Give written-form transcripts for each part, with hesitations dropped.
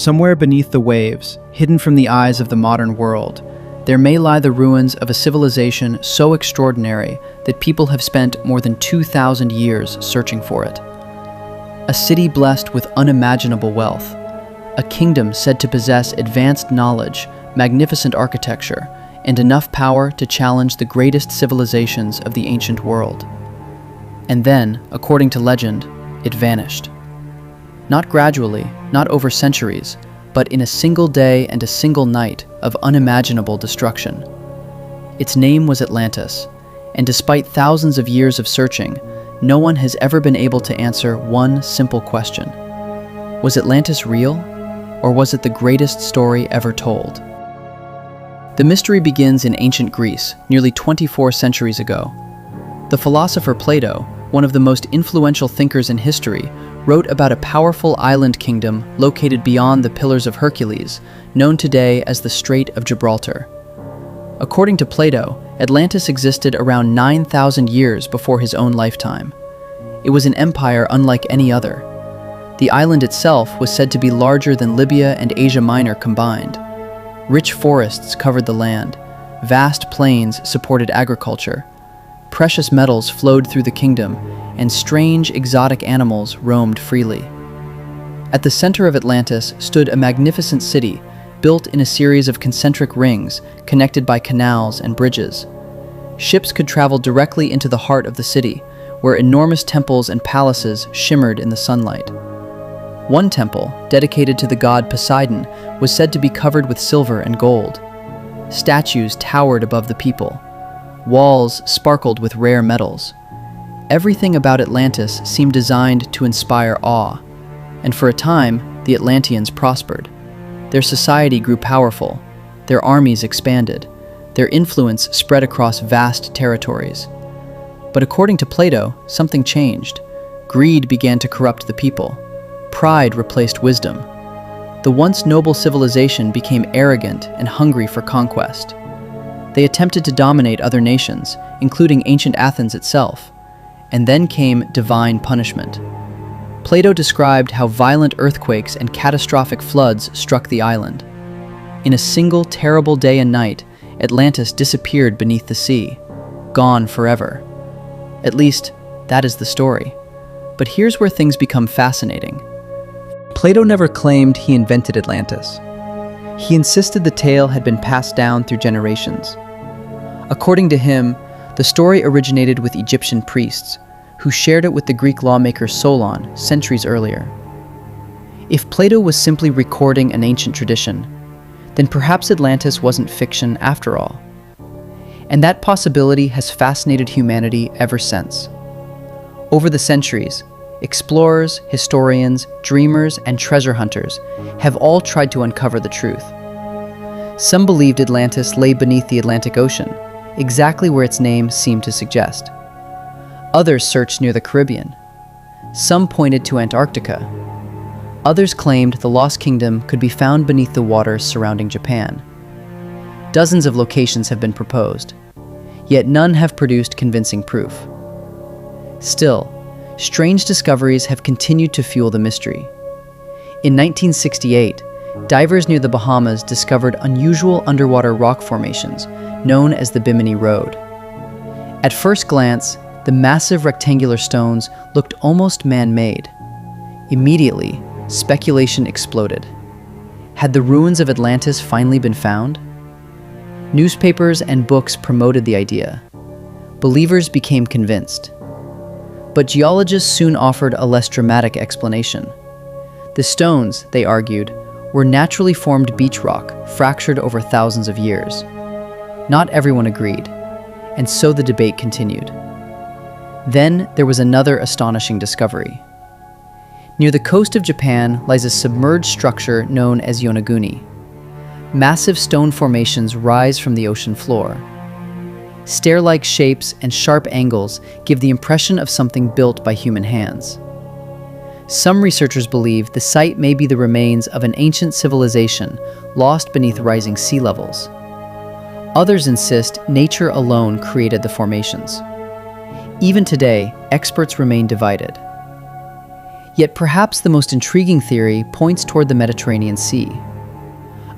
Somewhere beneath the waves, hidden from the eyes of the modern world, there may lie the ruins of a civilization so extraordinary that people have spent more than 2,000 years searching for it. A city blessed with unimaginable wealth, a kingdom said to possess advanced knowledge, magnificent architecture, and enough power to challenge the greatest civilizations of the ancient world. And then, according to legend, it vanished. Not gradually, not over centuries, but in a single day and a single night of unimaginable destruction. Its name was Atlantis, and despite thousands of years of searching, no one has ever been able to answer one simple question. Was Atlantis real, or was it the greatest story ever told? The mystery begins in ancient Greece, nearly 24 centuries ago. The philosopher Plato, one of the most influential thinkers in history, wrote about a powerful island kingdom located beyond the Pillars of Hercules, known today as the Strait of Gibraltar. According to Plato, Atlantis existed around 9,000 years before his own lifetime. It was an empire unlike any other. The island itself was said to be larger than Libya and Asia Minor combined. Rich forests covered the land, vast plains supported agriculture, precious metals flowed through the kingdom, and strange exotic animals roamed freely. At the center of Atlantis stood a magnificent city built in a series of concentric rings connected by canals and bridges. Ships could travel directly into the heart of the city, where enormous temples and palaces shimmered in the sunlight. One temple, dedicated to the god Poseidon, was said to be covered with silver and gold. Statues towered above the people. Walls sparkled with rare metals. Everything about Atlantis seemed designed to inspire awe, and for a time, the Atlanteans prospered. Their society grew powerful, their armies expanded, their influence spread across vast territories. But according to Plato, something changed. Greed began to corrupt the people. Pride replaced wisdom. The once noble civilization became arrogant and hungry for conquest. They attempted to dominate other nations, including ancient Athens itself. And then came divine punishment. Plato described how violent earthquakes and catastrophic floods struck the island. In a single terrible day and night, Atlantis disappeared beneath the sea, gone forever. At least, that is the story. But here's where things become fascinating. Plato never claimed he invented Atlantis. He insisted the tale had been passed down through generations. According to him, the story originated with Egyptian priests, who shared it with the Greek lawmaker Solon centuries earlier. If Plato was simply recording an ancient tradition, then perhaps Atlantis wasn't fiction after all. And that possibility has fascinated humanity ever since. Over the centuries, explorers, historians, dreamers, and treasure hunters have all tried to uncover the truth. Some believed Atlantis lay beneath the Atlantic Ocean, exactly where its name seemed to suggest. Others searched near the Caribbean. Some pointed to Antarctica. Others claimed the Lost Kingdom could be found beneath the waters surrounding Japan. Dozens of locations have been proposed, yet none have produced convincing proof. Still, strange discoveries have continued to fuel the mystery. In 1968, divers near the Bahamas discovered unusual underwater rock formations known as the Bimini Road. At first glance, the massive rectangular stones looked almost man-made. Immediately, speculation exploded. Had the ruins of Atlantis finally been found? Newspapers and books promoted the idea. Believers became convinced. But geologists soon offered a less dramatic explanation. The stones, they argued, were naturally formed beach rock, fractured over thousands of years. Not everyone agreed, and so the debate continued. Then there was another astonishing discovery. Near the coast of Japan lies a submerged structure known as Yonaguni. Massive stone formations rise from the ocean floor. Stair-like shapes and sharp angles give the impression of something built by human hands. Some researchers believe the site may be the remains of an ancient civilization lost beneath rising sea levels. Others insist nature alone created the formations. Even today, experts remain divided. Yet perhaps the most intriguing theory points toward the Mediterranean Sea.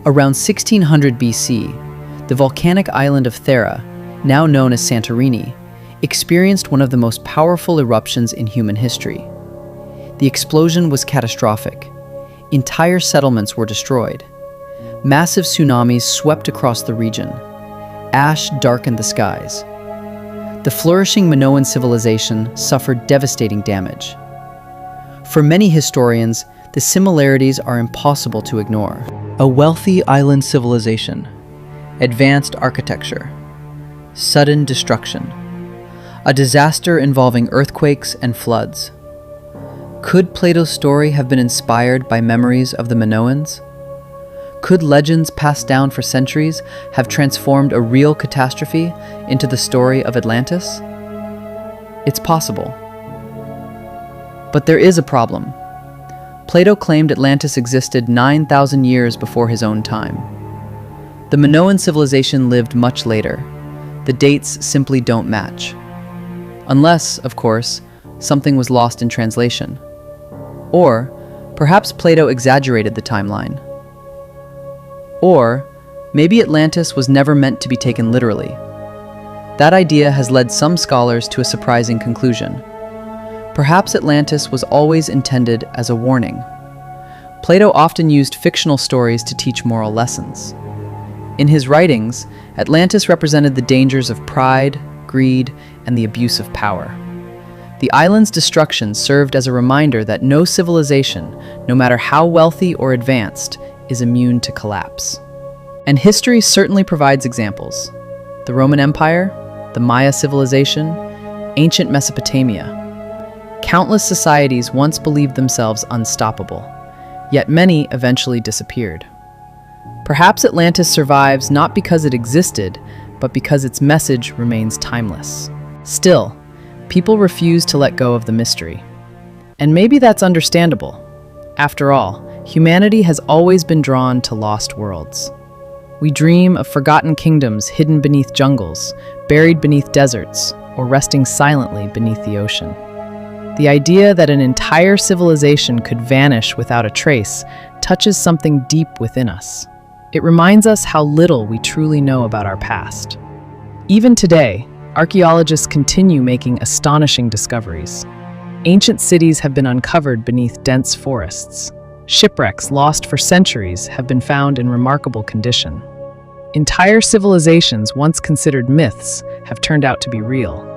Around 1600 BC, the volcanic island of Thera, now known as Santorini, experienced one of the most powerful eruptions in human history. The explosion was catastrophic. Entire settlements were destroyed. Massive tsunamis swept across the region. Ash darkened the skies. The flourishing Minoan civilization suffered devastating damage. For many historians, the similarities are impossible to ignore. A wealthy island civilization, advanced architecture, sudden destruction, a disaster involving earthquakes and floods. Could Plato's story have been inspired by memories of the Minoans? Could legends passed down for centuries have transformed a real catastrophe into the story of Atlantis? It's possible. But there is a problem. Plato claimed Atlantis existed 9,000 years before his own time. The Minoan civilization lived much later. The dates simply don't match. Unless, of course, something was lost in translation. Or perhaps Plato exaggerated the timeline. Or maybe Atlantis was never meant to be taken literally. That idea has led some scholars to a surprising conclusion. Perhaps Atlantis was always intended as a warning. Plato often used fictional stories to teach moral lessons. In his writings, Atlantis represented the dangers of pride, greed, and the abuse of power. The island's destruction served as a reminder that no civilization, no matter how wealthy or advanced, is immune to collapse. And history certainly provides examples. The Roman Empire, the Maya civilization, ancient Mesopotamia. Countless societies once believed themselves unstoppable, yet many eventually disappeared. Perhaps Atlantis survives not because it existed, but because its message remains timeless. Still, people refuse to let go of the mystery. And maybe that's understandable. After all, humanity has always been drawn to lost worlds. We dream of forgotten kingdoms hidden beneath jungles, buried beneath deserts, or resting silently beneath the ocean. The idea that an entire civilization could vanish without a trace touches something deep within us. It reminds us how little we truly know about our past. Even today, archaeologists continue making astonishing discoveries. Ancient cities have been uncovered beneath dense forests. Shipwrecks lost for centuries have been found in remarkable condition. Entire civilizations once considered myths have turned out to be real.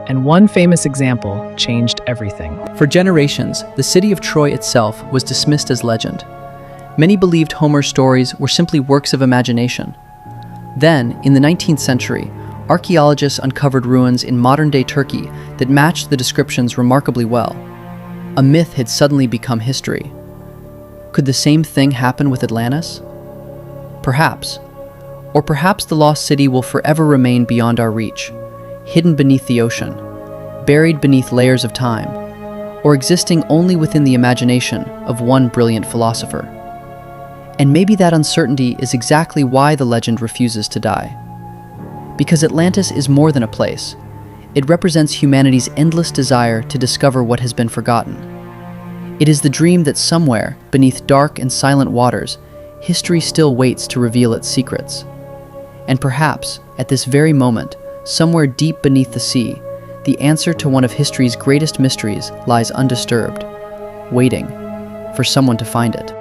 And one famous example changed everything. For generations, the city of Troy itself was dismissed as legend. Many believed Homer's stories were simply works of imagination. Then, in the 19th century, archaeologists uncovered ruins in modern-day Turkey that matched the descriptions remarkably well. A myth had suddenly become history. Could the same thing happen with Atlantis? Perhaps. Or perhaps the lost city will forever remain beyond our reach, hidden beneath the ocean, buried beneath layers of time, or existing only within the imagination of one brilliant philosopher. And maybe that uncertainty is exactly why the legend refuses to die. Because Atlantis is more than a place. It represents humanity's endless desire to discover what has been forgotten. It is the dream that somewhere, beneath dark and silent waters, history still waits to reveal its secrets. And perhaps, at this very moment, somewhere deep beneath the sea, the answer to one of history's greatest mysteries lies undisturbed, waiting for someone to find it.